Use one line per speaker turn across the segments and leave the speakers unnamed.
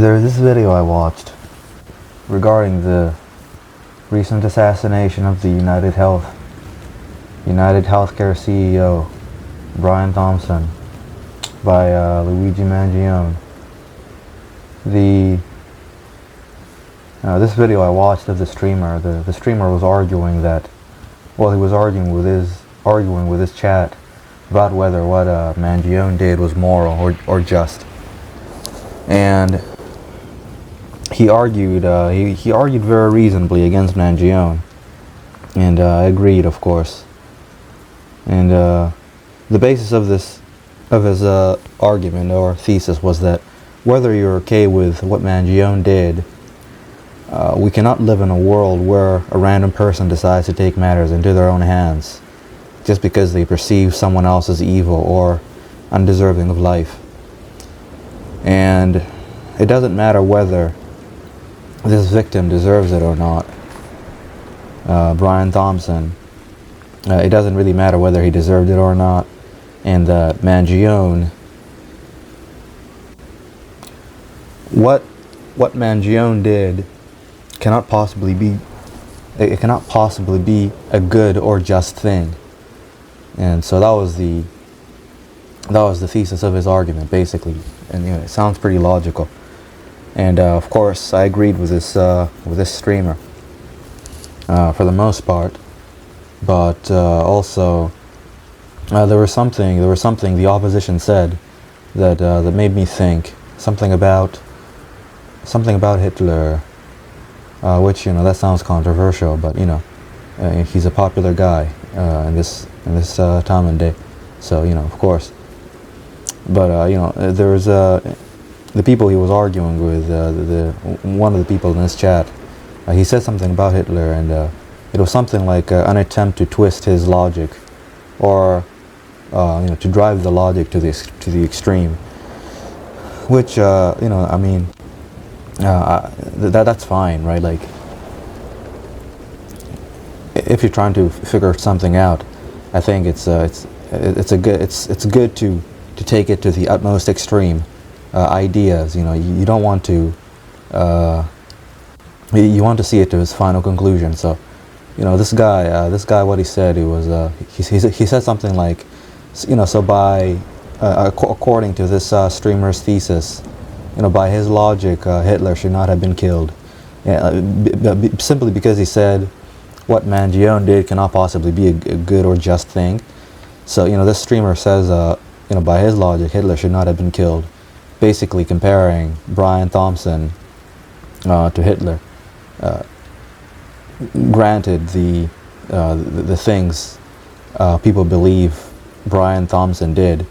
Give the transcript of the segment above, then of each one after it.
There's this video I watched regarding the recent assassination of the United Healthcare CEO Brian Thompson by Luigi Mangione. This video I watched of the streamer. The streamer was arguing that, well, he was arguing with his chat about whether what Mangione did was moral or just, and he argued very reasonably against Mangione, and I agreed, of course. And the basis of his argument or thesis was that whether you're okay with what Mangione did, we cannot live in a world where a random person decides to take matters into their own hands just because they perceive someone else as evil or undeserving of life. And it doesn't matter whether this victim deserves it or not. Brian Thompson, it doesn't really matter whether he deserved it or not. And Mangione, what Mangione did cannot possibly be a good or just thing. And so that was the thesis of his argument, basically. And it sounds pretty logical. And of course, I agreed with this streamer for the most part. But also, there was something the opposition said that made me think something about Hitler, which that sounds controversial, but he's a popular guy in this time and day, so of course. But there was the people he was arguing with, one of the people in this chat, he said something about Hitler, and it was something like an attempt to twist his logic, or to drive the logic to the extreme, which that's fine, right? Like, if you're trying to figure something out, I think it's good to take it to the utmost extreme. Ideas, you don't want to. You want to see it to its final conclusion. So, this guy, what he said, he said something like, so by according to this streamer's thesis, by his logic, Hitler should not have been killed, simply because he said what Mangione did cannot possibly be a good or just thing. So this streamer says, by his logic, Hitler should not have been killed, basically comparing Brian Thompson to Hitler. Granted, the things people believe Brian Thompson did,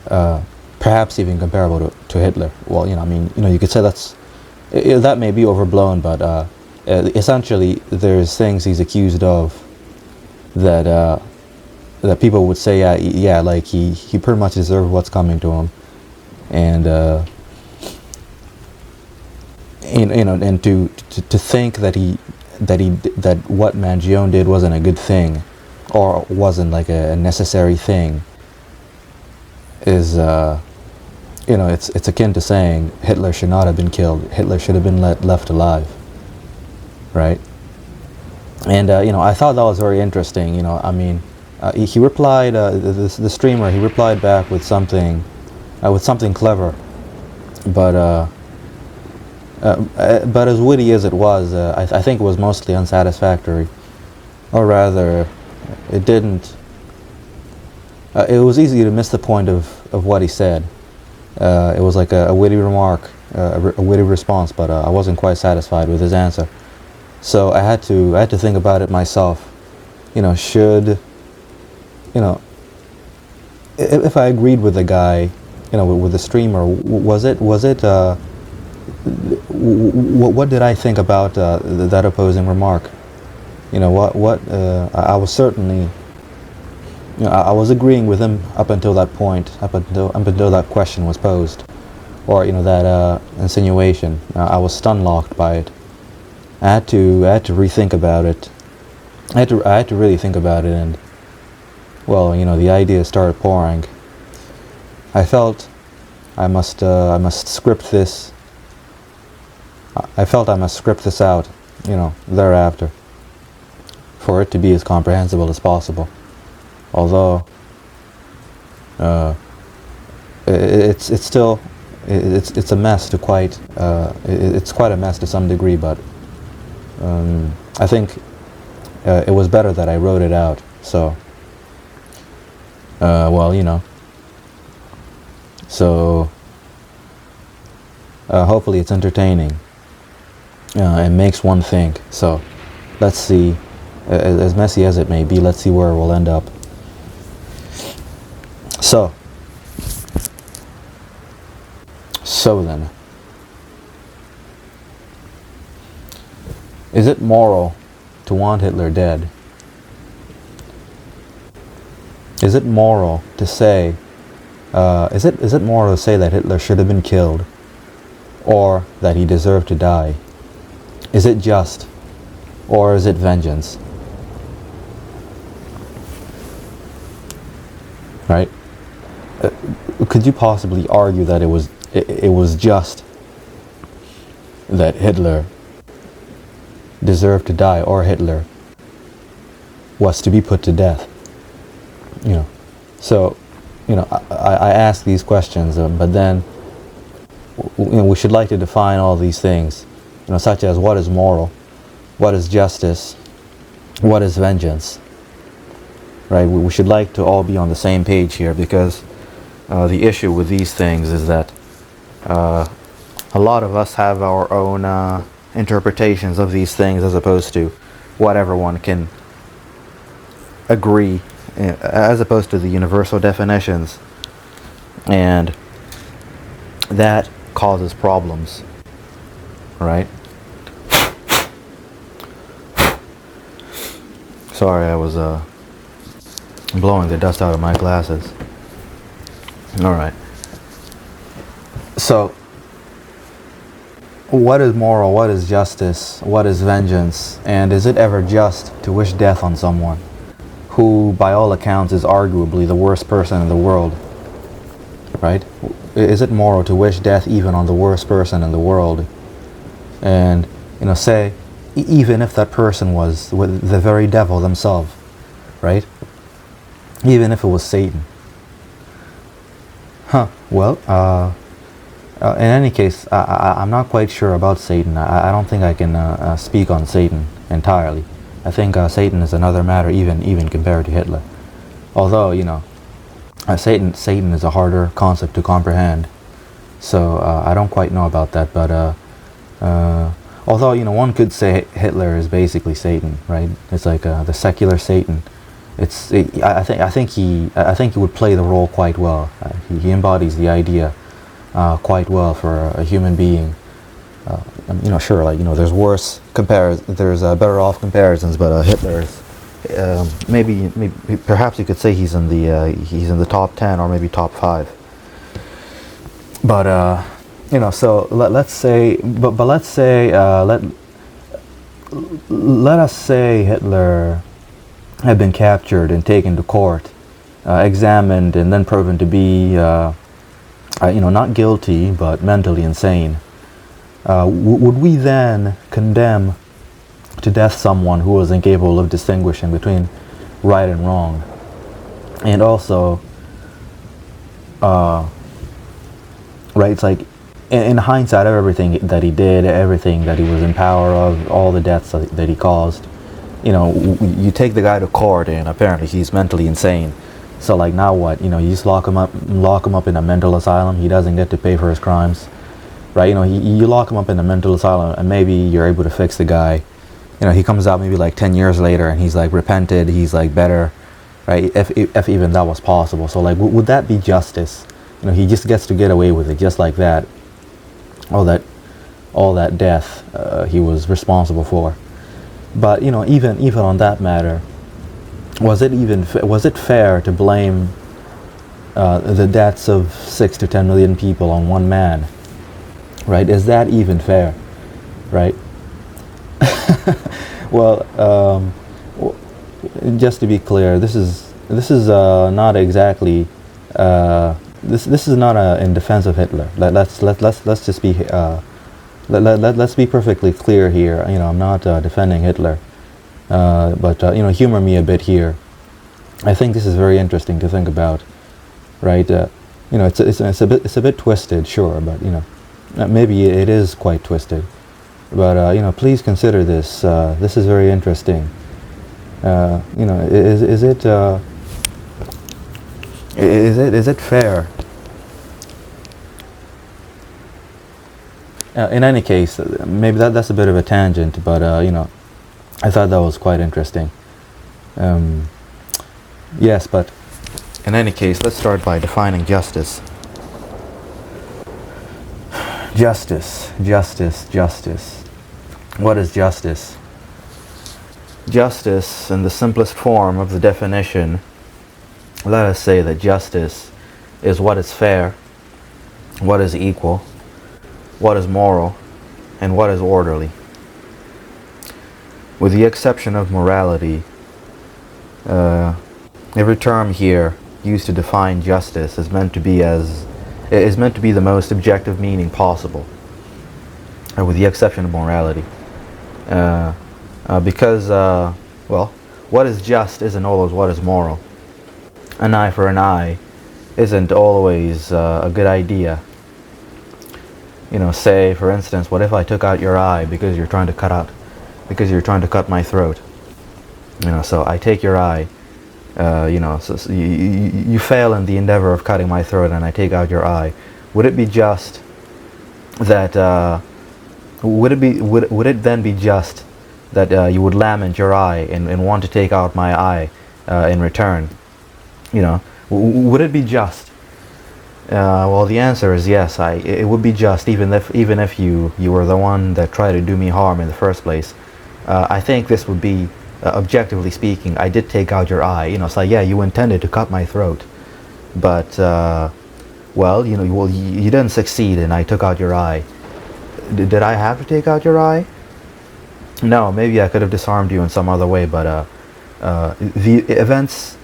perhaps even comparable to Hitler. Well, you could say that may be overblown, but essentially, there's things he's accused of that people would say, like he pretty much deserved what's coming to him, and and to think that what Mangione did wasn't a good thing, or wasn't like a necessary thing, is it's akin to saying Hitler should not have been killed. Hitler should have been left alive, right? And I thought that was very interesting. He replied, the streamer, he replied back with something clever, but as witty as it was, I think it was mostly unsatisfactory, or rather, it didn't. It was easy to miss the point of what he said. It was like a witty remark, a witty response, but I wasn't quite satisfied with his answer. So I had to think about it myself. Should if I agreed with the guy, with the streamer, was it what did I think about that opposing remark? I was certainly, I was agreeing with him up until that point, up until that question was posed, or that insinuation. I was stun-locked by it. I had to rethink about it. I had to really think about it, and well, the ideas started pouring. I felt I must script this I felt I must script this out, thereafter, for it to be as comprehensible as possible. Although it's still it's a mess to quite it's quite a mess to some degree, but I think it was better that I wrote it out. So so hopefully it's entertaining and makes one think. So let's see, as messy as it may be, let's see where we'll end up. So then, is it moral to want Hitler dead? Is it moral to say, is it moral to say that Hitler should have been killed, or that he deserved to die? Is it just, or is it vengeance? Right? Could you possibly argue that it was just that Hitler deserved to die, or Hitler was to be put to death? So I ask these questions, but then we should like to define all these things, such as what is moral, what is justice, what is vengeance, right? We should like to all be on the same page here, because the issue with these things is that a lot of us have our own interpretations of these things, as opposed to what everyone can agree, as opposed to the universal definitions, and that causes problems, right? Sorry, I was blowing the dust out of my glasses. All right. So, what is moral? What is justice? What is vengeance? And is it ever just to wish death on someone who, by all accounts, is arguably the worst person in the world? Right? Is it moral to wish death even on the worst person in the world? And, say, even if that person was the very devil themselves, right? Even if it was Satan. Well, in any case, I'm not quite sure about Satan. I don't think I can speak on Satan entirely. I think Satan is another matter, even compared to Hitler. Although, Satan is a harder concept to comprehend. So I don't quite know about that. But although one could say Hitler is basically Satan, right? It's like the secular Satan. I think he would play the role quite well. He embodies the idea quite well for a human being. Sure, there's there's better off comparisons, but Hitler's maybe perhaps you could say he's in the top 10 or maybe top 5. But so let's say, let us say Hitler had been captured and taken to court, examined, and then proven to be, not guilty, but mentally insane. Would we then condemn to death someone who was incapable of distinguishing between right and wrong? And also, right, it's like, in hindsight of everything that he did, everything that he was in power of, all the deaths that he caused, you take the guy to court and apparently he's mentally insane. So like, now what? You just lock him up in a mental asylum. He doesn't get to pay for his crimes, right? You lock him up in a mental asylum, and maybe you're able to fix the guy. He comes out maybe like 10 years later, and he's like repented. He's like better, right? If even that was possible. So like, would that be justice? He just gets to get away with it just like that. All that death he was responsible for. But even on that matter, was it fair to blame the deaths of 6 to 10 million people on one man? Right? Is that even fair? Right? Well, just to be clear, this is not exactly this is not in defense of Hitler. Let's just be let's be perfectly clear here. I'm not defending Hitler, but humor me a bit here. I think this is very interesting to think about, right? It's a bit twisted, sure, but maybe it is quite twisted. But please consider this. This is very interesting. Is it fair? In any case, maybe that's a bit of a tangent, but I thought that was quite interesting. Yes, but in any case, let's start by defining justice. Justice. What is justice? Justice, in the simplest form of the definition, let us say that justice is what is fair, what is equal, what is moral, and what is orderly. With the exception of morality, every term here used to define justice is meant to be the most objective meaning possible, with the exception of morality. Because what is just isn't always what is moral. An eye for an eye isn't always a good idea. Say, for instance, what if I took out your eye because you're trying to cut my throat? So I take your eye, so you fail in the endeavor of cutting my throat, and I take out your eye. Would it be just that? Would it then be just that you would lament your eye and want to take out my eye in return? Would it be just? Well, the answer is yes. It would be just, even if you were the one that tried to do me harm in the first place. I think this would be, objectively speaking, I did take out your eye. So yeah, you intended to cut my throat, but you didn't succeed, and I took out your eye. Did I have to take out your eye? No, maybe I could have disarmed you in some other way, but the events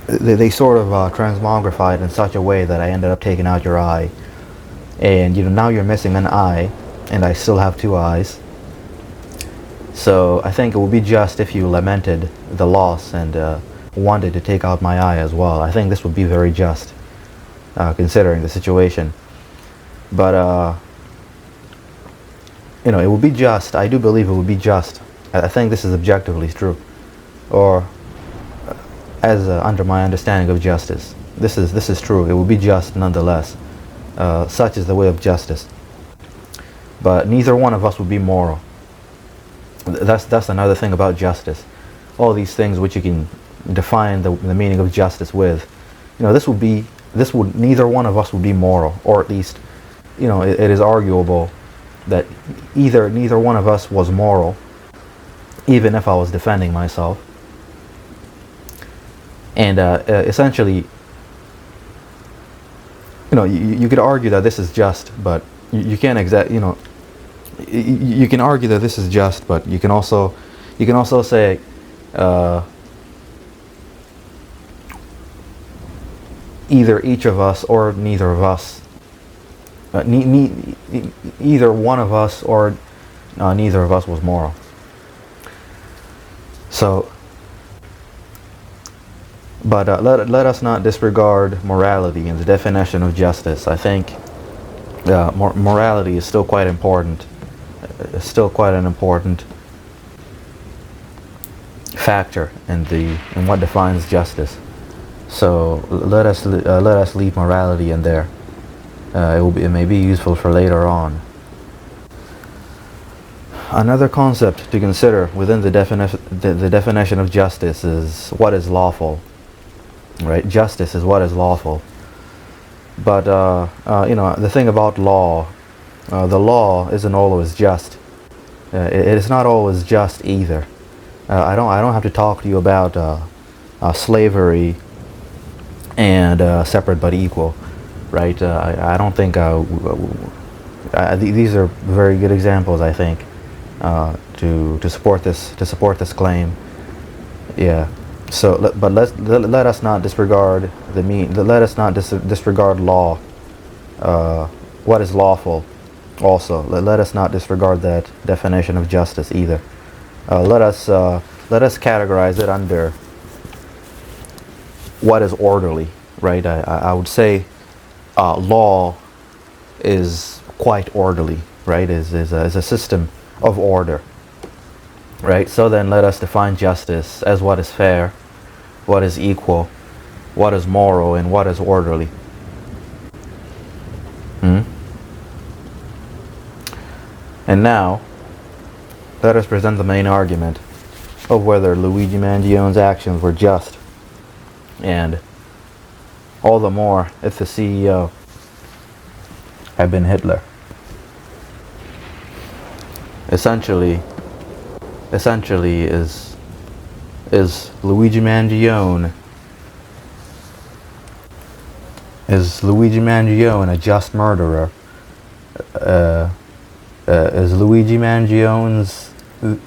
they sort of transmogrified in such a way that I ended up taking out your eye, and now you're missing an eye, and I still have two eyes. So I think it would be just if you lamented the loss and wanted to take out my eye as well. I think this would be very just, considering the situation. But it would be just. I do believe it would be just. I think this is objectively true, or as under my understanding of justice, this is true. It would be just nonetheless. Such is the way of justice. But neither one of us would be moral. That's another thing about justice. All these things which you can define the meaning of justice with, neither one of us would be moral, or at least, it is arguable that neither one of us was moral, even if I was defending myself. And essentially, you could argue that this is just, but you can't you can argue that this is just, but you can also say either each of us or neither of us, either one of us or neither of us was moral. So, but let us not disregard morality in the definition of justice. I think morality is still quite important. It's still quite an important factor in what defines justice. So let us leave morality in there. It may be useful for later on. Another concept to consider within the definition of justice is what is lawful. Right? Justice is what is lawful. But the thing about law, the law isn't always just. It is not always just either. I don't have to talk to you about slavery and separate but equal, right? I don't think these are very good examples, I think, to support this claim. Yeah. So, but let us not disregard disregard law. What is lawful Also, let us not disregard that definition of justice either. Let us categorize it under what is orderly, right? I would say law is quite orderly, right? Is a system of order, right? So then let us define justice as what is fair, what is equal, what is moral, and what is orderly. And now, let us present the main argument of whether Luigi Mangione's actions were just, and all the more if the CEO had been Hitler. Essentially is Luigi Mangione a just murderer? Is Luigi Mangione's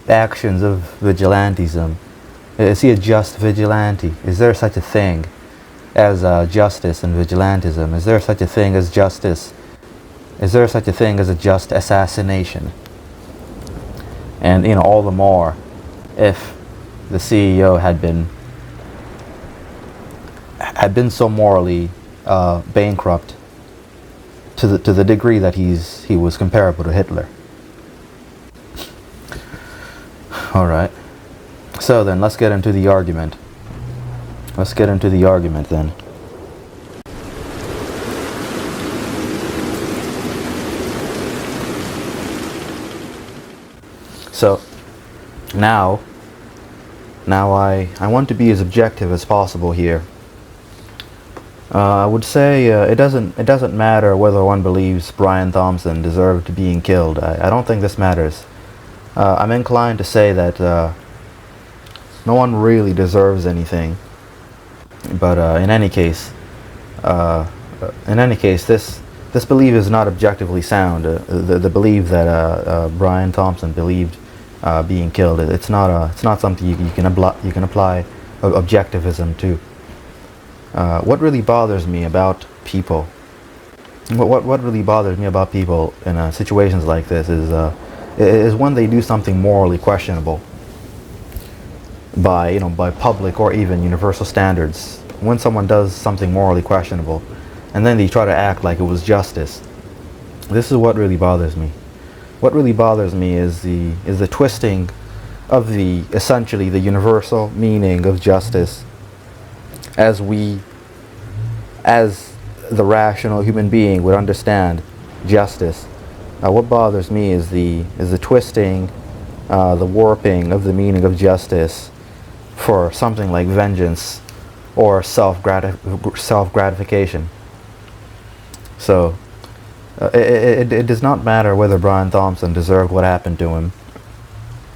actions of vigilantism, is he a just vigilante? Is there such a thing as justice and vigilantism? Is there such a thing as justice? Is there such a thing as a just assassination? And all the more if the CEO had been so morally bankrupt to the degree that he was comparable to Hitler. All right. So then let's get into the argument. Let's get into the argument then. So now I want to be as objective as possible here. I would say it doesn't matter whether one believes Brian Thompson deserved being killed. I don't think this matters. I'm inclined to say that no one really deserves anything. But in any case, this belief is not objectively sound. The belief that Brian Thompson believed being killed, it's not something you can apply objectivism to. What really bothers me about people, what really bothers me about people in situations like this is when they do something morally questionable by public or even universal standards. When someone does something morally questionable, and then they try to act like it was justice. This is what really bothers me. What really bothers me is the twisting of essentially the universal meaning of justice as the rational human being would understand justice. What bothers me is the twisting, the warping of the meaning of justice for something like vengeance or self-gratification. So it does not matter whether Brian Thompson deserved what happened to him,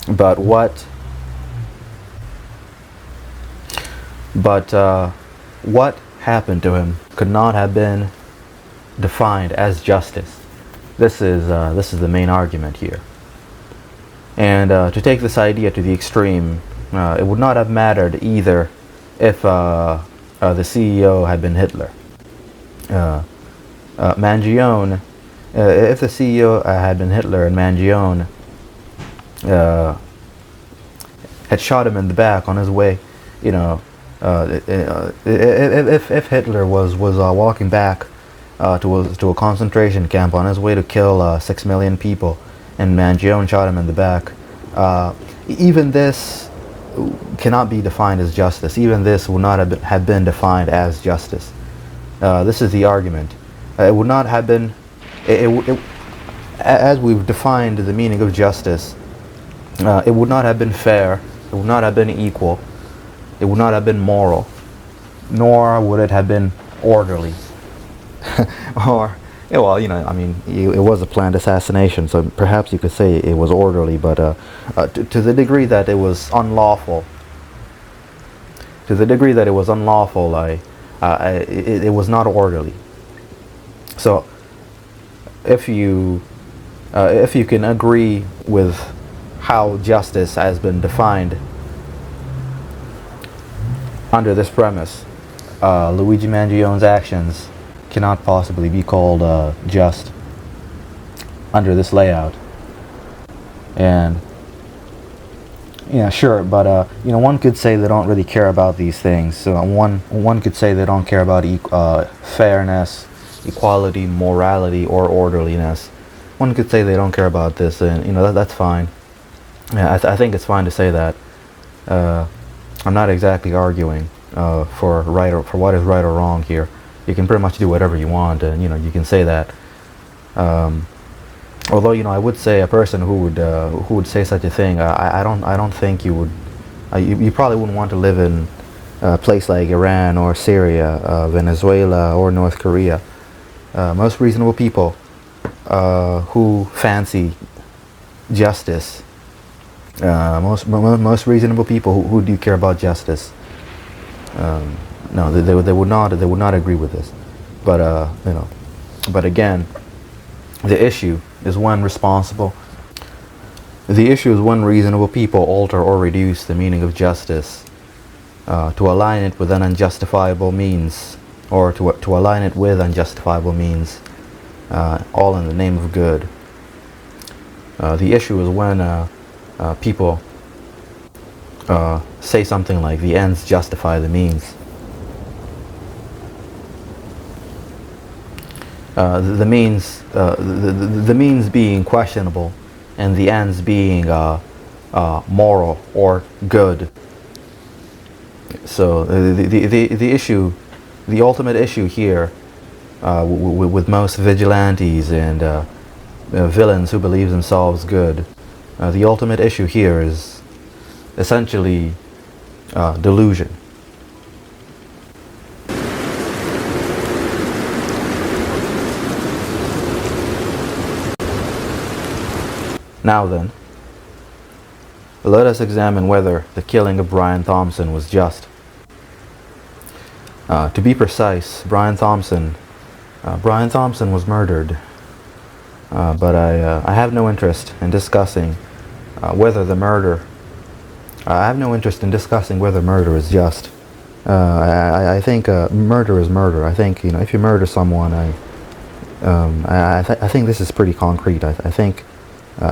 but what happened to him could not have been defined as justice. This is the main argument here. And to take this idea to the extreme, it would not have mattered either if the CEO had been Hitler. Mangione, if the CEO had been Hitler and Mangione had shot him in the back on his way, if Hitler was walking back to a concentration camp on his way to kill 6 million people, and Mangione shot him in the back, even this cannot be defined as justice. Even this would not have been defined as justice. This is the argument. It would not have been, as we've defined the meaning of justice, it would not have been fair, it would not have been equal, it would not have been moral, nor would it have been orderly. Or, it was a planned assassination, so perhaps you could say it was orderly, but to the degree that it was unlawful, it was not orderly. So, if you can agree with how justice has been defined under this premise, Luigi Mangione's actions cannot possibly be called just. under this layout. And yeah, sure, but one could say they don't really care about these things. So one could say they don't care about fairness, equality, morality, or orderliness. One could say they don't care about this, and that's fine. Yeah, I think it's fine to say that. I'm not exactly arguing for what is right or wrong here. You can pretty much do whatever you want, and you can say that. Although I would say a person who would say such a thing, I don't think you would. You probably wouldn't want to live in a place like Iran or Syria, Venezuela or North Korea. Most reasonable people who fancy justice, most reasonable people who do care about justice. No, they would not agree with this. But but again, the issue is when reasonable people alter or reduce the meaning of justice to align it with an unjustifiable means, or to align it with unjustifiable means, all in the name of good. The issue is when people say something like the ends justify the means. The means being questionable, and the ends being moral or good. So the issue, the ultimate issue here, with most vigilantes and villains who believe themselves good, the ultimate issue here is essentially delusion. Now then, let us examine whether the killing of Brian Thompson was just. To be precise, Brian Thompson was murdered, but I have no interest in discussing whether the murder. I have no interest in discussing whether murder is just. I think murder is murder. I think if you murder someone, I think this is pretty concrete. I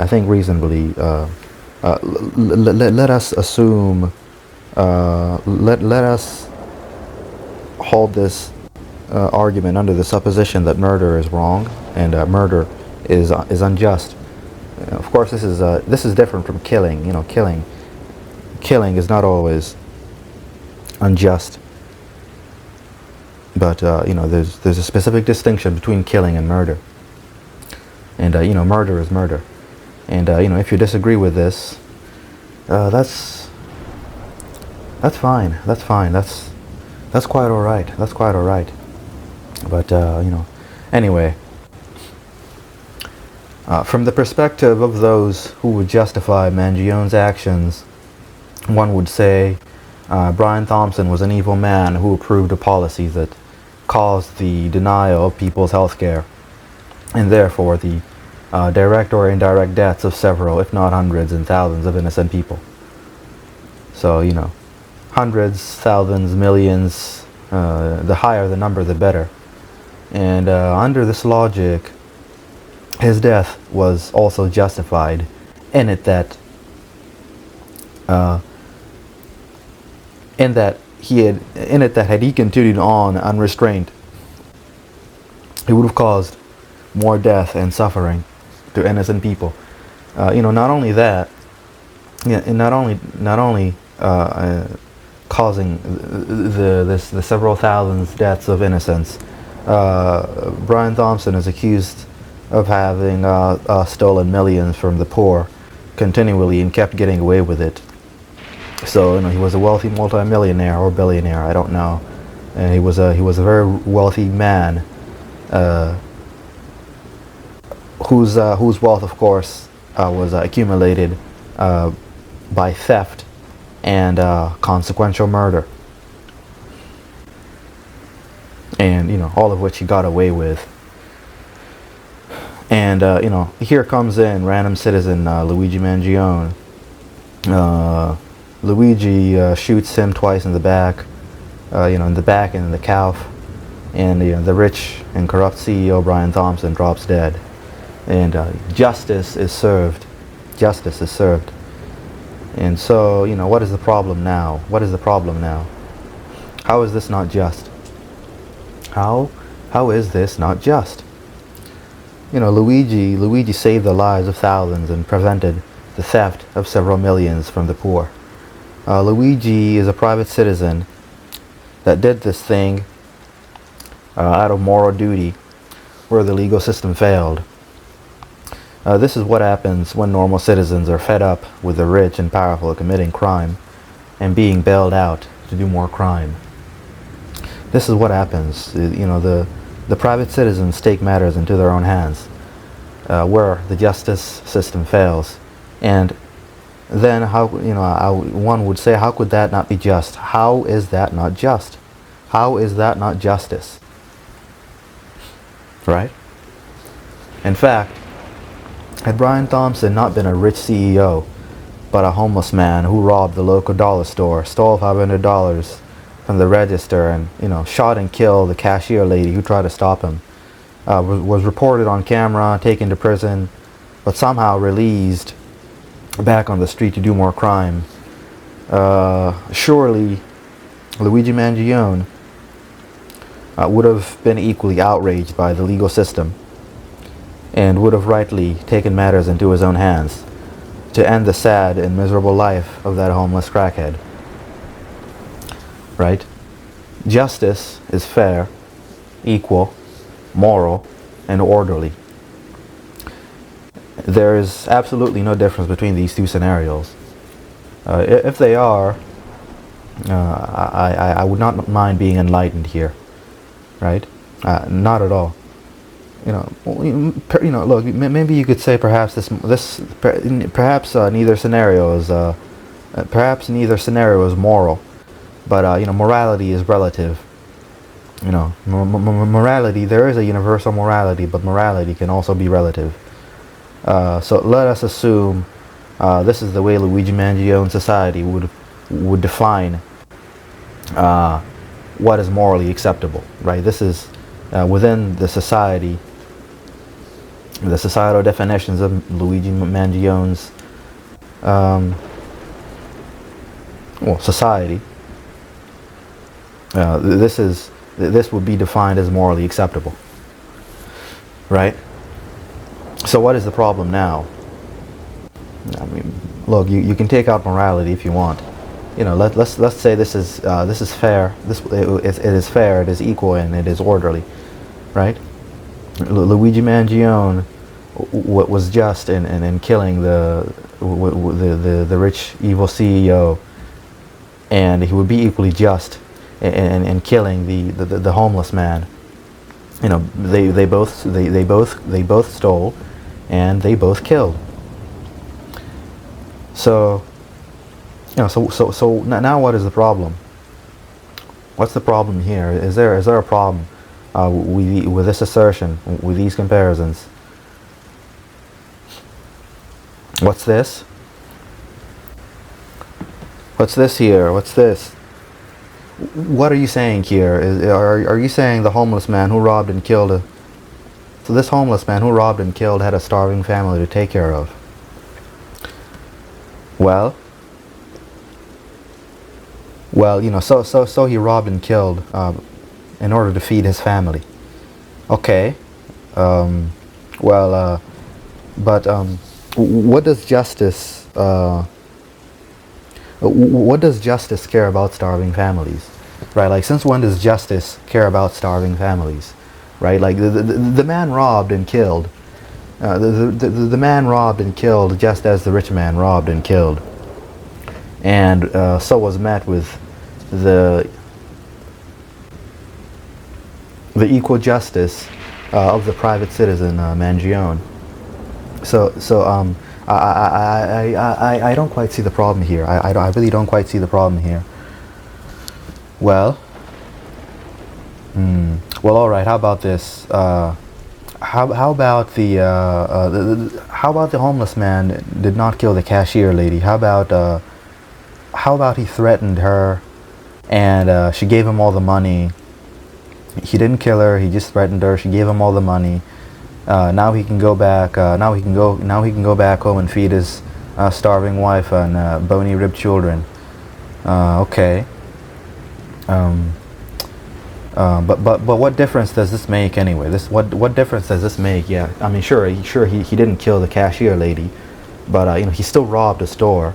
think reasonably, let us assume, let us hold this argument under the supposition that murder is wrong and murder is unjust. Of course, this is different from killing. Killing is not always unjust, but there's a specific distinction between killing and murder, and murder is murder. And if you disagree with this, that's fine. That's fine. That's quite all right. That's quite all right. But anyway, from the perspective of those who would justify Mangione's actions, one would say Brian Thompson was an evil man who approved a policy that caused the denial of people's health care, and therefore the direct or indirect deaths of several, if not hundreds and thousands of innocent people. So, hundreds, thousands, millions, the higher the number, the better. And under this logic, his death was also justified in it that had he continued on unrestrained, he would have caused more death and suffering to innocent people. Not only that, not only causing the several thousands deaths of innocents. Brian Thompson is accused of having stolen millions from the poor continually and kept getting away with it. So he was a wealthy multimillionaire or billionaire, I don't know. And he was a very wealthy man. Whose wealth, of course, was accumulated by theft and consequential murder, and all of which he got away with. And here comes in random citizen Luigi Mangione. Luigi shoots him twice in the back, in the back and in the calf, and the rich and corrupt CEO Brian Thompson drops dead. and justice is served. Justice is served. And so, what is the problem now? What is the problem now? How is this not just? How is this not just? Luigi saved the lives of thousands and prevented the theft of several millions from the poor. Luigi is a private citizen that did this thing out of moral duty where the legal system failed. This is what happens when normal citizens are fed up with the rich and powerful committing crime and being bailed out to do more crime. This is what happens. The private citizens take matters into their own hands where the justice system fails. And then one would say, how could that not be just? How is that not just? How is that not justice? Right? In fact, had Brian Thompson not been a rich CEO, but a homeless man who robbed the local dollar store, stole $500 from the register, and shot and killed the cashier lady who tried to stop him, was reported on camera, taken to prison, but somehow released back on the street to do more crime. Surely Luigi Mangione would have been equally outraged by the legal system and would have rightly taken matters into his own hands to end the sad and miserable life of that homeless crackhead. Right? Justice is fair, equal, moral, and orderly. There is absolutely no difference between these two scenarios. If they are, I would not mind being enlightened here, right? Not at all. Look, maybe you could say perhaps neither scenario is moral, but morality is relative. Morality, there is a universal morality, but morality can also be relative. So let us assume this is the way Luigi Mangione society would define what is morally acceptable, right? This is within the society, the societal definitions of Luigi Mangione's society. This would be defined as morally acceptable, right? So what is the problem now? I mean, look, you can take out morality if you want. Let's say this is fair. It is fair. It is equal, and it is orderly, right? Luigi Mangione was just in killing the rich evil CEO, and he would be equally just in killing the homeless man. They both stole, and they both killed. So now what is the problem? What's the problem here? Is there a problem with this assertion, with these comparisons? What's this? What's this here? What's this? What are you saying here? Are you saying the homeless man who robbed and killed so this homeless man who robbed and killed had a starving family to take care of? Well, so he robbed and killed in order to feed his family. Okay. But what does justice care about starving families, right? Like, since when does justice care about starving families, right? Like, the man robbed and killed. The man robbed and killed just as the rich man robbed and killed, and so was met with the equal justice of the private citizen Mangione. I don't quite see the problem here. I really don't quite see the problem here. Well, all right. How about this? How about the homeless man did not kill the cashier lady? How about he threatened her, and she gave him all the money. He didn't kill her. He just threatened her. She gave him all the money, Now he can go back. Now he can go back home and feed his starving wife and bony-ribbed children. Okay. But what difference does this make anyway? What difference does this make? Yeah, I mean, sure he didn't kill the cashier lady, but he still robbed a store.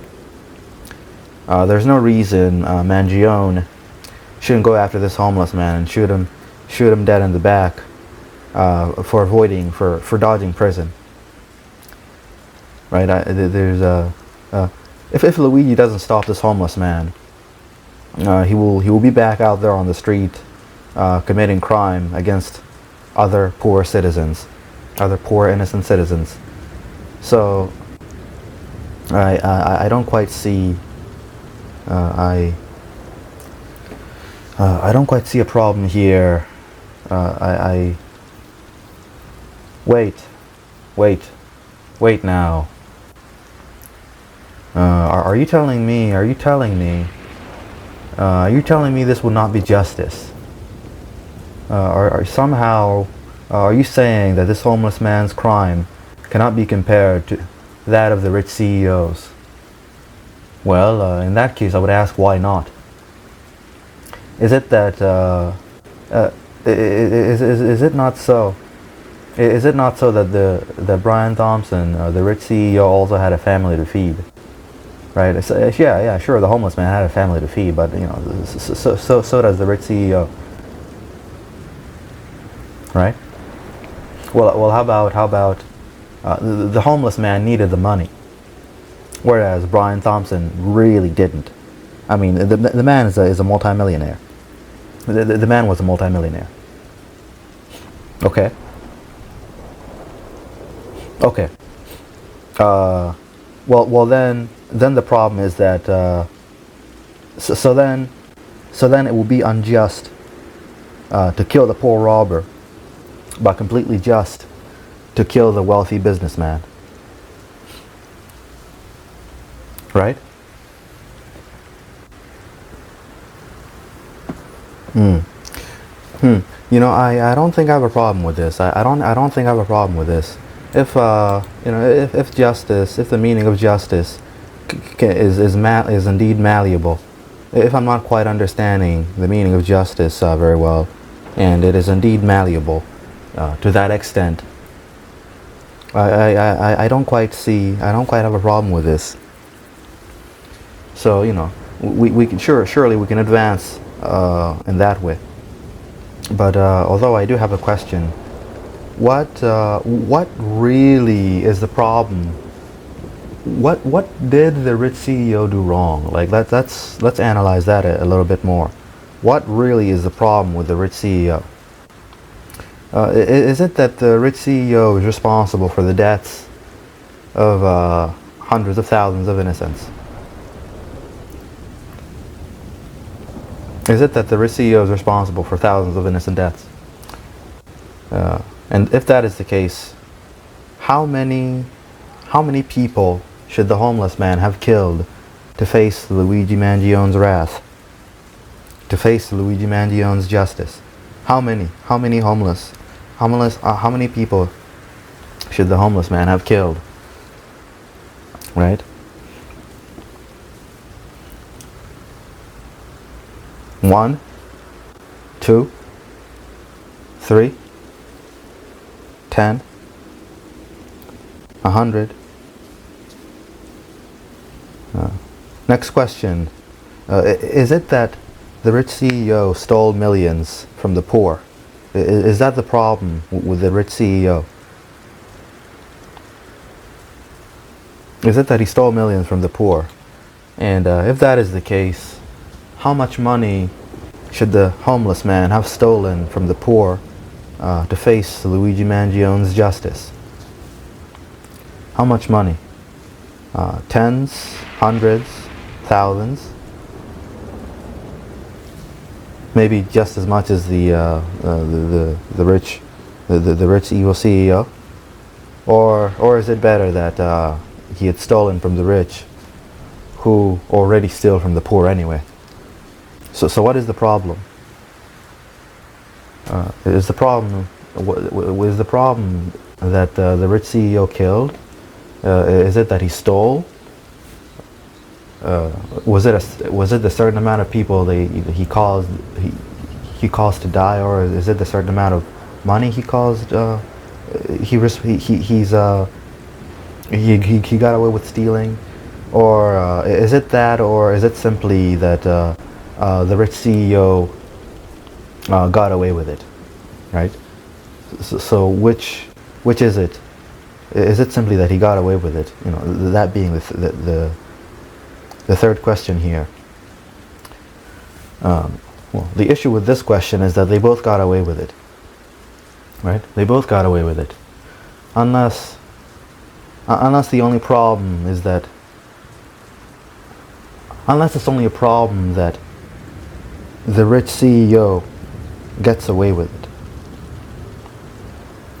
There's no reason Mangione shouldn't go after this homeless man and shoot him dead in the back for dodging prison. Right? If Luigi doesn't stop this homeless man, he will be back out there on the street committing crime against other poor citizens, other poor innocent citizens. So I don't quite see I don't quite see a problem here. Wait now. Are you telling me? Are you telling me this would not be justice? Are you saying that this homeless man's crime cannot be compared to that of the rich CEOs? Well, in that case, I would ask, why not? Is it that is it not so? Is it not so that Brian Thompson, the rich CEO, also had a family to feed? Right? So, yeah, sure. The homeless man had a family to feed, but so does the rich CEO. Right? Well, how about the homeless man needed the money, whereas Brian Thompson really didn't. I mean, the man is a multimillionaire. The man was a multimillionaire. Okay. Well then the problem is that so then it will be unjust to kill the poor robber, but completely just to kill the wealthy businessman. Right? I don't think I have a problem with this. I don't think I have a problem with this. If the meaning of justice is indeed malleable, if I'm not quite understanding the meaning of justice very well, and it is indeed malleable to that extent, I don't quite have a problem with this. So we can surely we can advance in that way. But although I do have a question, what really is the problem? What did the rich CEO do wrong? Like let's analyze that a little bit more. What really is the problem with the rich CEO? Is it that the rich CEO is responsible for the deaths of hundreds of thousands of innocents? Is it that the rich CEO is responsible for thousands of innocent deaths? And if that is the case, how many people should the homeless man have killed to face Luigi Mangione's wrath? To face Luigi Mangione's justice? How many people should the homeless man have killed? Right? One, 2, 3, 10, 100. Next question. Is it that the rich CEO stole millions from the poor? Is that the problem with the rich CEO? Is it that he stole millions from the poor? And if that is the case, how much money should the homeless man have stolen from the poor to face Luigi Mangione's justice? How much money? Tens, hundreds, thousands? Maybe just as much as the rich evil CEO? Or is it better that he had stolen from the rich, who already steal from the poor anyway? So what is the problem? Is the problem that the rich CEO killed? Is it that he stole? Was it the certain amount of people he caused to die, or is it the certain amount of money he caused? He got away with stealing, or is it that, or is it simply that the rich CEO got away with it, right? So which is it? Is it simply that he got away with it? You know, that being the third question here. Well, the issue with this question is that they both got away with it, right? They both got away with it, unless the only problem is that, unless it's only a problem that the rich CEO gets away with it,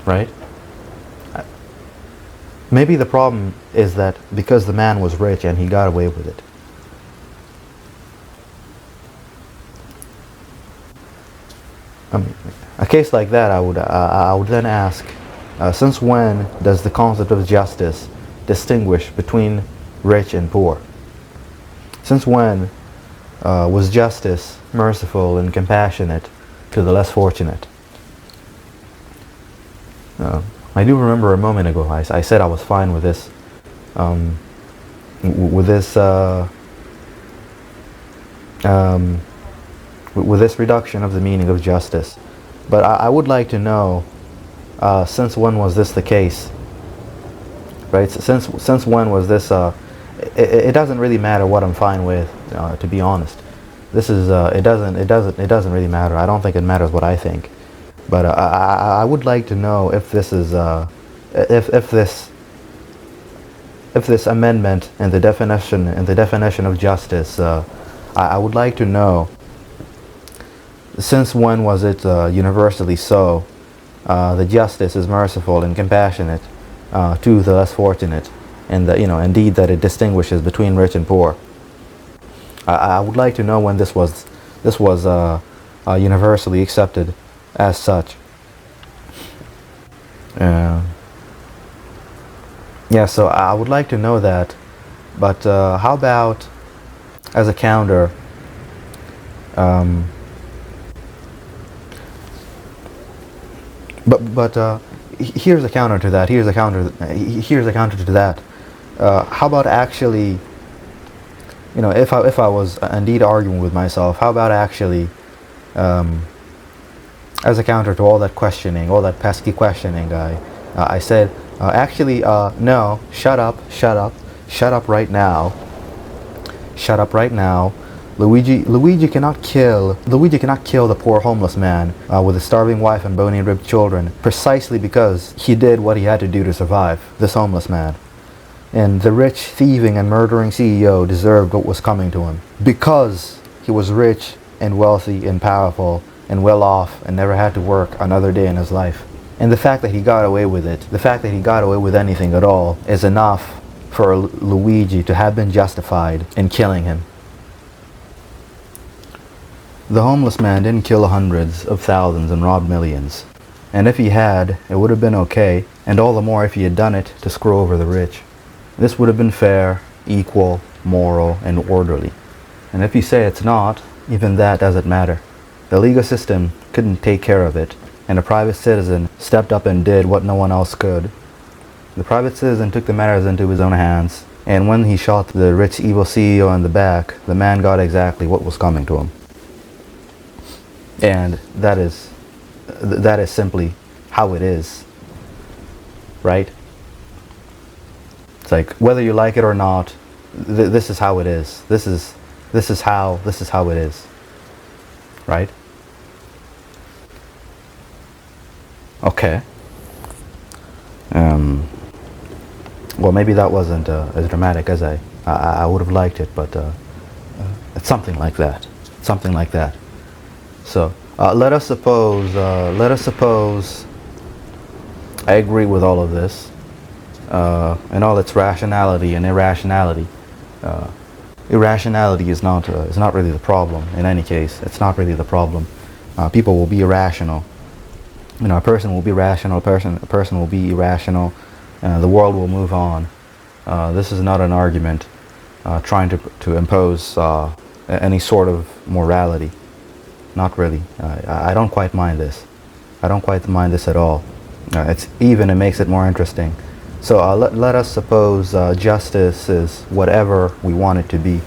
right? Maybe the problem is that because the man was rich and he got away with it. A case like that, I would then ask, since when does the concept of justice distinguish between rich and poor? Since when was justice merciful and compassionate to the less fortunate? I do remember a moment ago I said I was fine with this, with this reduction of the meaning of justice. But I would like to know, since when was this the case? Right? Since when was this? It doesn't really matter what I'm fine with, to be honest. This is it doesn't really matter. I don't think it matters what I think. But I would like to know if this is if this amendment in the definition of justice. I would like to know, since when was it universally so that justice is merciful and compassionate to the less fortunate, and that, indeed, that it distinguishes between rich and poor. I would like to know when this was universally accepted as such. Yeah, so I would like to know that. But how about, as a counter, but here's a counter to that. Here's a counter to that. How about actually, if I was indeed arguing with myself, how about actually, as a counter to all that questioning, all that pesky questioning, I said, actually, no, shut up right now. Shut up right now. Luigi cannot kill the poor homeless man with a starving wife and bony-ribbed children, precisely because he did what he had to do to survive, this homeless man. And the rich, thieving, and murdering CEO deserved what was coming to him, because he was rich and wealthy and powerful and well off and never had to work another day in his life. And the fact that he got away with it, the fact that he got away with anything at all, is enough for Luigi to have been justified in killing him. The homeless man didn't kill hundreds of thousands and rob millions. And if he had, it would have been okay, and all the more if he had done it to screw over the rich. This would have been fair, equal, moral, and orderly. And if you say it's not, even that doesn't matter. The legal system couldn't take care of it, and a private citizen stepped up and did what no one else could. The private citizen took the matters into his own hands, and when he shot the rich evil CEO in the back, the man got exactly what was coming to him. And that is simply how it is, right? It's like, whether you like it or not, this is how it is. This is how it is, right? Okay. Well, maybe that wasn't as dramatic as I would have liked it, but it's something like that. Something like that. So let us suppose I agree with all of this and all its rationality and irrationality. Irrationality is not really the problem. In any case, it's not really the problem. People will be irrational. A person will be rational, a person will be irrational, the world will move on. This is not an argument trying to impose any sort of morality. Not really. I don't quite mind this. I don't quite mind this at all. It makes it more interesting. So let us suppose justice is whatever we want it to be.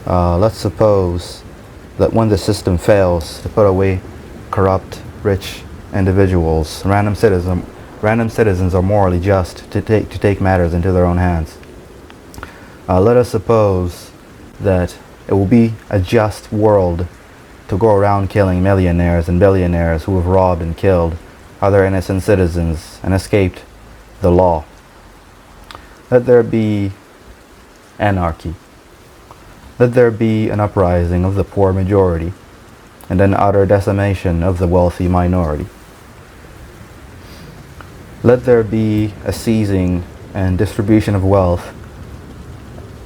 Let's suppose that when the system fails to put away corrupt, rich individuals, random citizens are morally just to take matters into their own hands. Let us suppose that it will be a just world to go around killing millionaires and billionaires who have robbed and killed other innocent citizens and escaped the law. Let there be anarchy. Let there be an uprising of the poor majority and an utter decimation of the wealthy minority. Let there be a seizing and distribution of wealth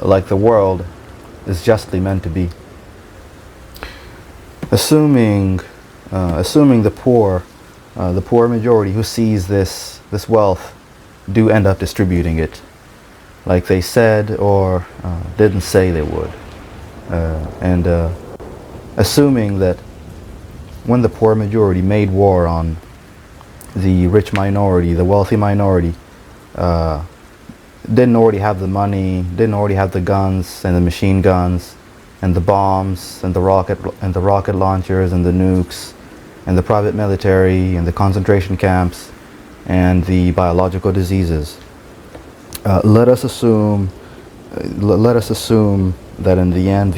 like the world is justly meant to be. Assuming the poor majority who seize this wealth do end up distributing it like they said or didn't say they would. And assuming that when the poor majority made war on the rich minority, the wealthy minority, didn't already have the money, didn't already have the guns and the machine guns and the bombs and the rocket launchers and the nukes and the private military and the concentration camps and the biological diseases. Let us assume that in the end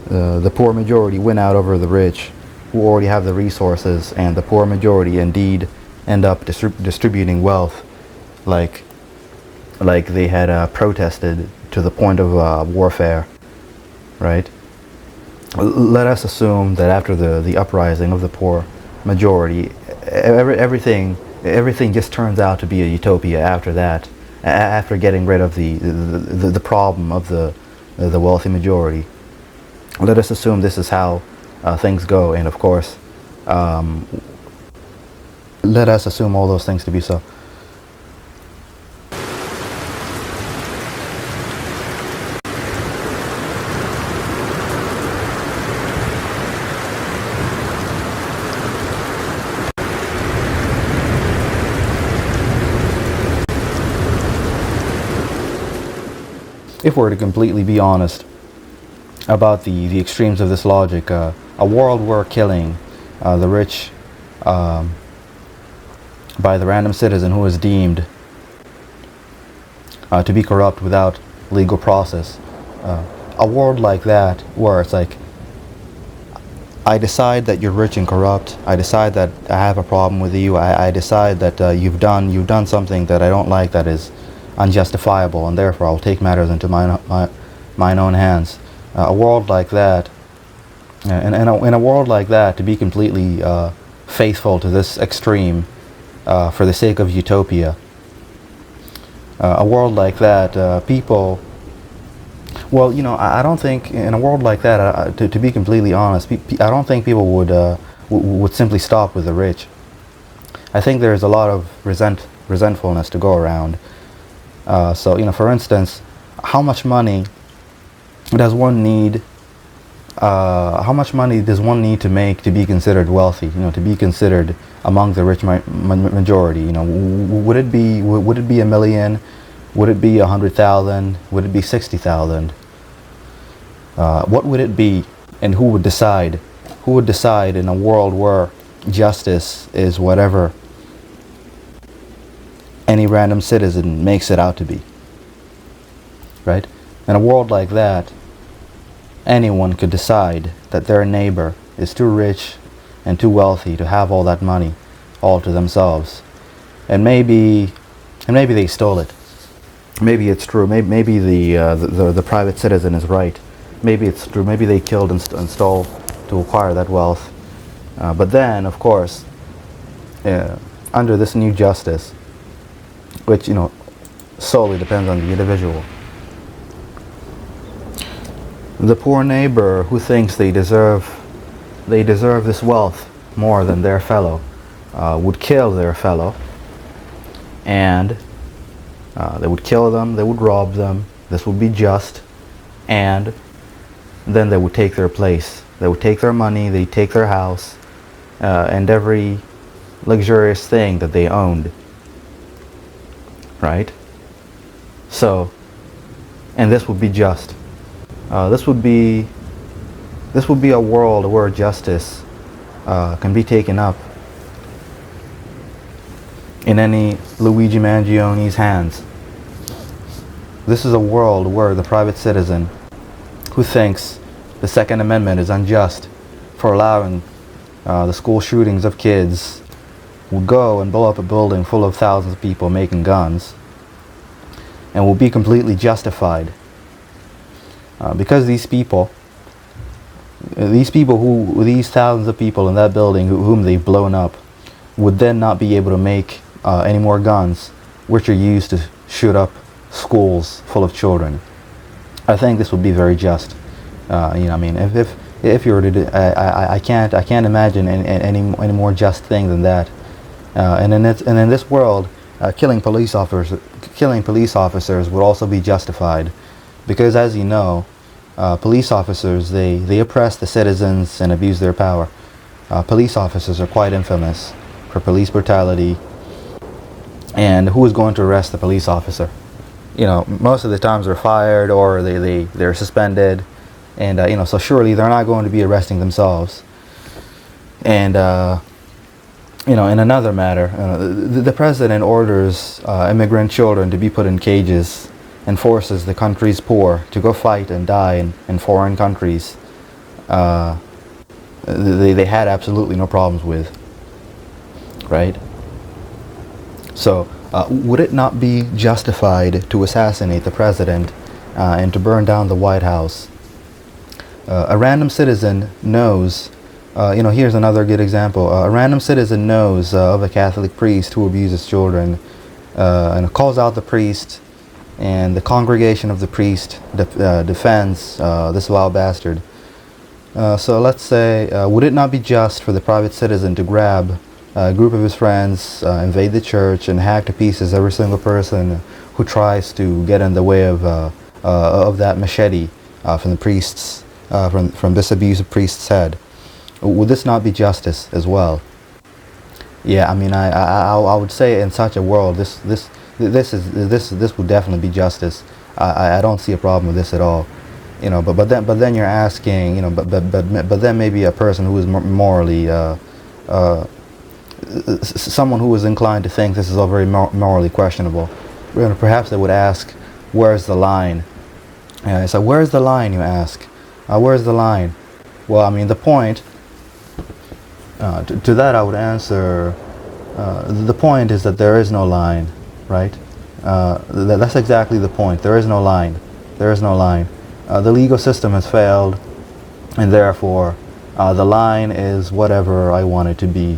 the poor majority win out over the rich who already have the resources, and the poor majority indeed end up distributing wealth like they had protested to the point of warfare, right? Let us assume that after the uprising of the poor majority, everything just turns out to be a utopia after that, after getting rid of the problem of the wealthy majority. Let us assume this is how things go, and of course, let us assume all those things to be so. If we're to completely be honest about the extremes of this logic, a world where killing the rich by the random citizen who is deemed to be corrupt without legal process, a world like that where it's like, I decide that you're rich and corrupt, I decide that I have a problem with you, I decide that you've done something that I don't like, that is unjustifiable, and therefore I'll take matters into mine own hands. A world like that, in a world like that, to be completely faithful to this extreme for the sake of utopia, a world like that, people, well, I don't think in a world like that, to be completely honest, I don't think people would simply stop with the rich. I think there's a lot of resentfulness to go around. So, for instance, how much money does one need? How much money does one need to make to be considered wealthy? To be considered among the rich majority. Would it be $1 million? Would it be 100,000? Would it be 60,000? What would it be, and who would decide? Who would decide in a world where justice is whatever any random citizen makes it out to be, right? In a world like that, anyone could decide that their neighbor is too rich and too wealthy to have all that money all to themselves, and maybe they stole it. Maybe it's true. Maybe the private citizen is right. Maybe it's true. Maybe they killed and stole to acquire that wealth. But then, of course, under this new justice, which solely depends on the individual, the poor neighbor who thinks they deserve this wealth more than their fellow
would kill their fellow, and they would kill them, they would rob them. This would be just, and then they would take their place. They would take their money, they take their house, and every luxurious thing that they owned. Right? So, and this would be just. This would be a world where justice can be taken up in any Luigi Mangioni's hands. This is a world where the private citizen who thinks the Second Amendment is unjust for allowing the school shootings of kids will go and blow up a building full of thousands of people making guns, and will be completely justified because these thousands of people in that building whom they've blown up would then not be able to make any more guns, which are used to shoot up schools full of children. I think this would be very just. I mean, if you were to do, I can't imagine any more just thing than that. And in this world, killing police officers would also be justified, because, as you know, police officers they oppress the citizens and abuse their power. Police officers are quite infamous for police brutality. And who is going to arrest the police officer? Most of the times they're fired or they're suspended, and so surely they're not going to be arresting themselves. And in another matter, the president orders immigrant children to be put in cages and forces the country's poor to go fight and die in foreign countries. They had absolutely no problems with, right? So, would it not be justified to assassinate the president and to burn down the White House? A random citizen knows, here's another good example. A random citizen knows of a Catholic priest who abuses children and calls out the priest, and the congregation of the priest defends this vile bastard. So let's say, would it not be just for the private citizen to grab a group of his friends, invade the church, and hack to pieces every single person who tries to get in the way of that machete from the priest's, from this abusive priest's head? Would this not be justice as well? Yeah, I mean, I would say in such a world, this would definitely be justice. I don't see a problem with this at all. But then you're asking, but then maybe a person who is morally someone who is inclined to think this is all very morally questionable, perhaps they would ask, where's the line? So where's the line, you ask? Where's the line? Well, I mean, the point, to that I would answer, the point is that there is no line, right? That's exactly the point. There is no line. There is no line. The legal system has failed, and therefore the line is whatever I want it to be.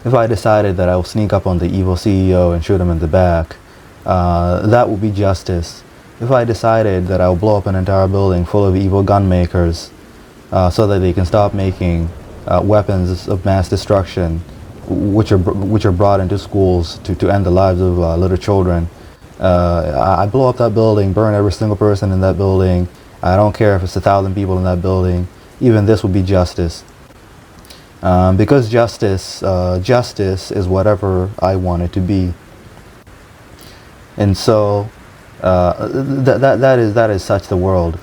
If I decided that I will sneak up on the evil CEO and shoot him in the back, that would be justice. If I decided that I will blow up an entire building full of evil gun makers so that they can stop making weapons of mass destruction, which are brought into schools to end the lives of little children, I blow up that building, burn every single person in that building. I don't care if it's 1,000 people in that building. Even this would be justice. Because justice is whatever I want it to be, and so that is such the world.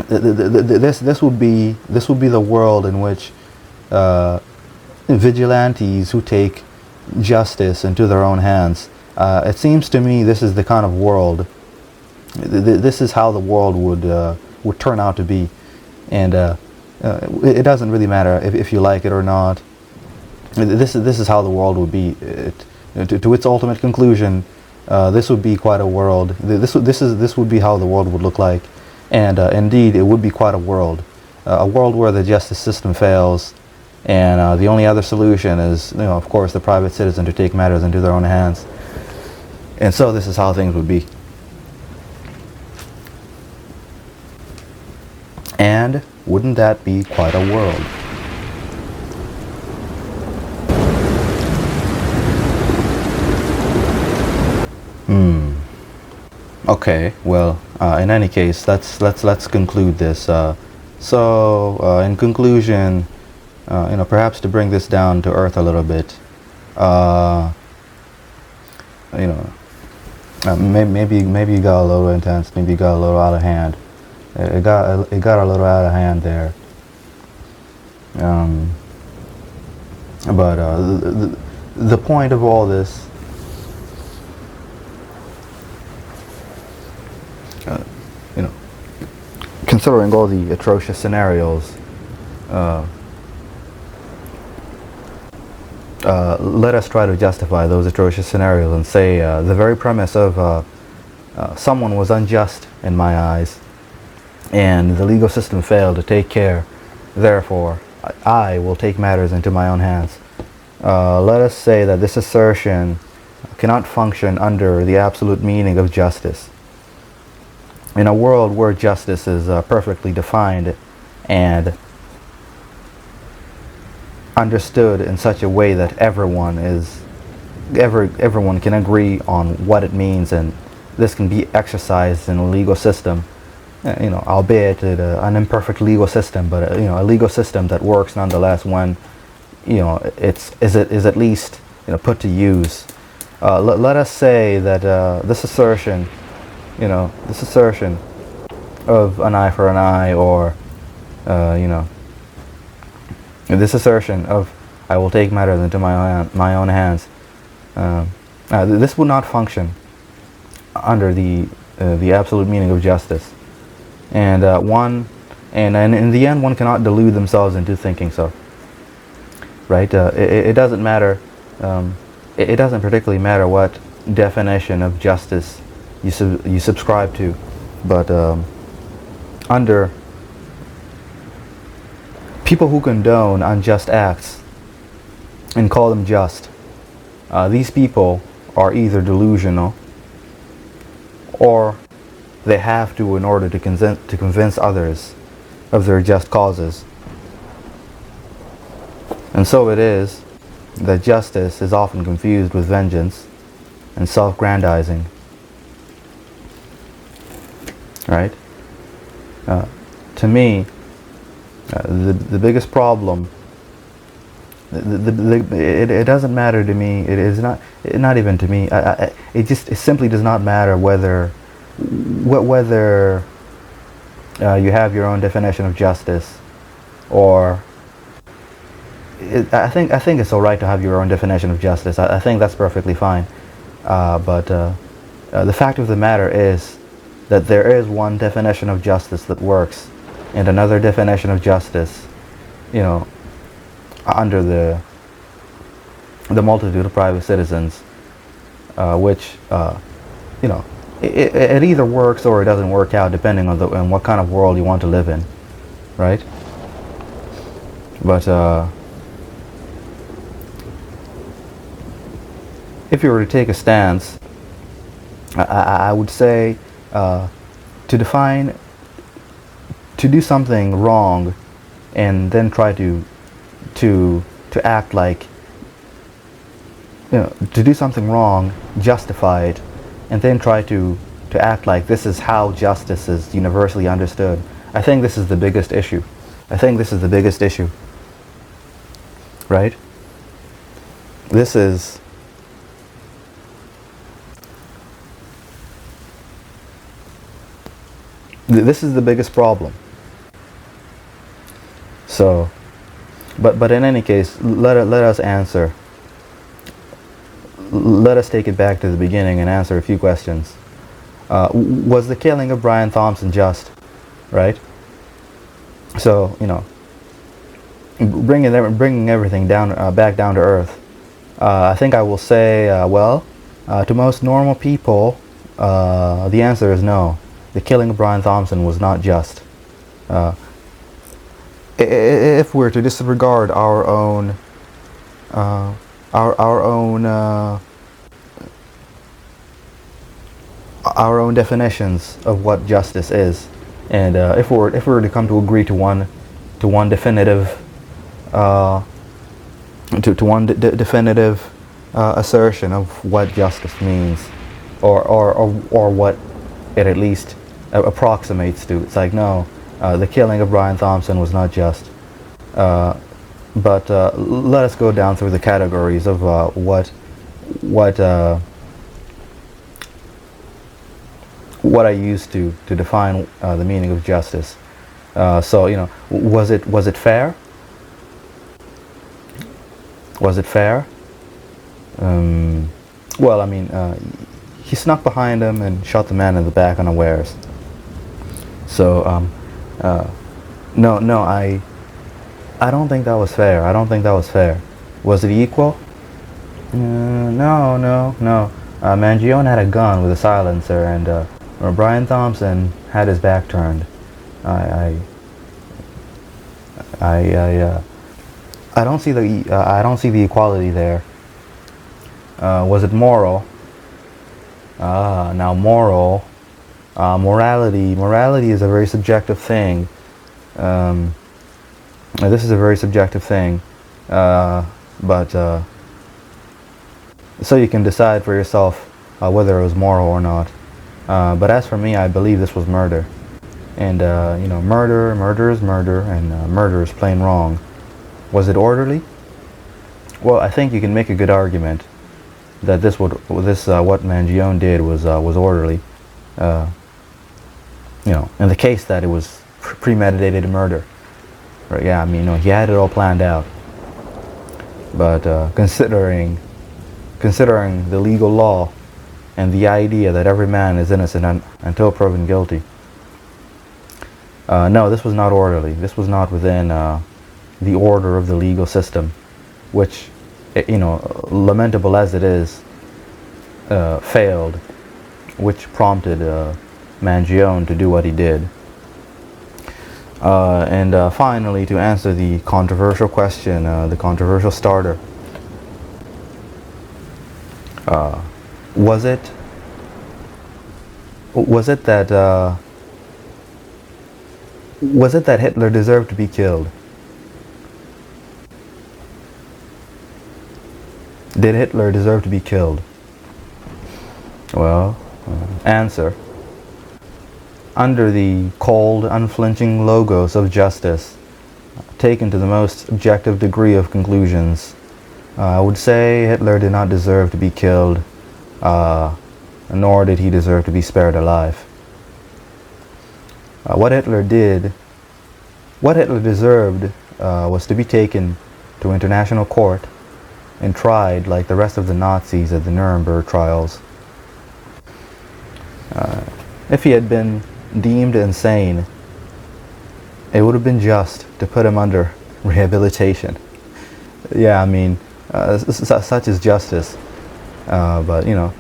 This would be the world in which vigilantes who take justice into their own hands. It seems to me this is the kind of world. This is how the world would turn out to be, and. It doesn't really matter if you like it or not. This is how the world would be. To its ultimate conclusion, this would be quite a world. This would be how the world would look like, and indeed it would be quite a world where the justice system fails, and the only other solution is, of course, the private citizen to take matters into their own hands. And so this is how things would be. And wouldn't that be quite a world? Hmm. Okay. Well, in any case, let's conclude this. In conclusion, perhaps to bring this down to earth a little bit, uh, you know, maybe you got a little intense, maybe you got a little out of hand. It got a little out of hand there. Um, but the point of all this, uh, you know, considering all the atrocious scenarios, uh, let us try to justify those atrocious scenarios and say the very premise of someone was unjust in my eyes, and the legal system failed to take care. Therefore, I will take matters into my own hands. Let us say that this assertion cannot function under the absolute meaning of justice. In a world where justice is perfectly defined and understood in such a way that everyone can agree on what it means, and this can be exercised in a legal system, albeit an imperfect legal system, but a legal system that works nonetheless when is at least put to use. Let us say that this assertion of an eye for an eye, or this assertion of I will take matters into my own hands, this would not function under the absolute meaning of justice. And in the end, one cannot delude themselves into thinking so. Right? It doesn't matter. It doesn't particularly matter what definition of justice you subscribe to, but under people who condone unjust acts and call them just, these people are either delusional, or they have to in order to convince others of their just causes. And so it is that justice is often confused with vengeance and self-grandizing. Right? To me, the biggest problem, it doesn't matter to me. It is not even to me. It simply does not matter whether you have your own definition of justice, or I think it's all right to have your own definition of justice. I think that's perfectly fine. But the fact of the matter is that there is one definition of justice that works, and another definition of justice, under the multitude of private citizens, which it either works or it doesn't work out, depending on what kind of world you want to live in, right? But if you were to take a stance, I would say to do something wrong and then try to act like, to do something wrong, justify it, and then try to act like this is how justice is universally understood. I think this is the biggest issue. Right? This is the biggest problem. So, but in any case, let us answer. Let us take it back to the beginning and answer a few questions. Was the killing of Brian Thompson just? Right? So, bringing everything down back down to earth. I think I will say, to most normal people, the answer is no. The killing of Brian Thompson was not just. If we're to disregard our own definitions of what justice is, and if we were to come to agree to one definitive definitive assertion of what justice means, or what it at least approximates to. It's like, no, the killing of Brian Thompson was not just. But let us go down through the categories of what I used to define the meaning of justice. So, you know, was it fair? Was it fair? Well, I mean, he snuck behind him and shot the man in the back unawares. So, no, I don't think that was fair. I don't think that was fair. Was it equal? No. Mangione had a gun with a silencer, and Brian Thompson had his back turned. I don't see the equality there. Was it moral? Now morality is a very subjective thing. This is a very subjective thing, but so you can decide for yourself whether it was moral or not. But as for me, I believe this was murder, and you know, murder is murder, and murder is plain wrong. Was it orderly? Well, I think you can make a good argument that what Mangione did was orderly. You know, in the case that it was premeditated murder. Right, yeah, I mean, you know, he had it all planned out. But considering the legal law and the idea that every man is innocent until proven guilty, no, this was not orderly. This was not within the order of the legal system, which, you know, lamentable as it is, failed, which prompted Mangione to do what he did. And finally, to answer the controversial question, the controversial starter, was it that Hitler deserved to be killed? Did Hitler deserve to be killed? Well, answer. Under the cold, unflinching logos of justice, taken to the most objective degree of conclusions, I would say Hitler did not deserve to be killed, nor did he deserve to be spared alive. What Hitler deserved was to be taken to international court and tried like the rest of the Nazis at the Nuremberg trials. If he had been deemed insane, it would have been just to put him under rehabilitation. Yeah, I mean, such is justice. But you know,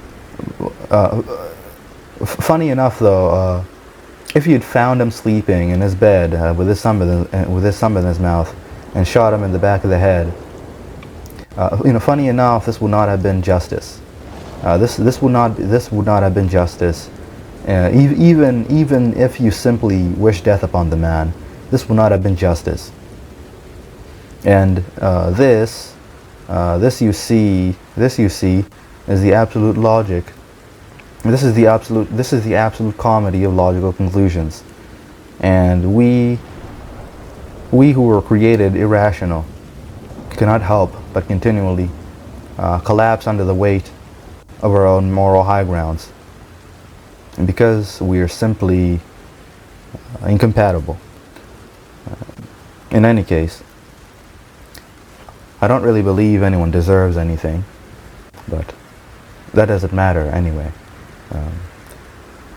funny enough though, if you'd found him sleeping in his bed with his thumb in his mouth and shot him in the back of the head, you know, funny enough, this would not have been justice. This would not have been justice. Even if you simply wish death upon the man, this would not have been justice. And this you see is the absolute logic. This is the absolute comedy of logical conclusions. And we who were created irrational cannot help but continually collapse under the weight of our own moral high grounds. And because we are simply incompatible. In any case, I don't really believe anyone deserves anything, but that doesn't matter anyway.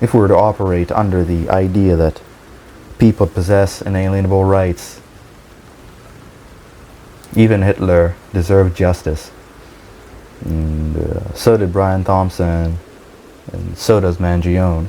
If we were to operate under the idea that people possess inalienable rights, even Hitler deserved justice, and so did Brian Thompson, and so does Mangione.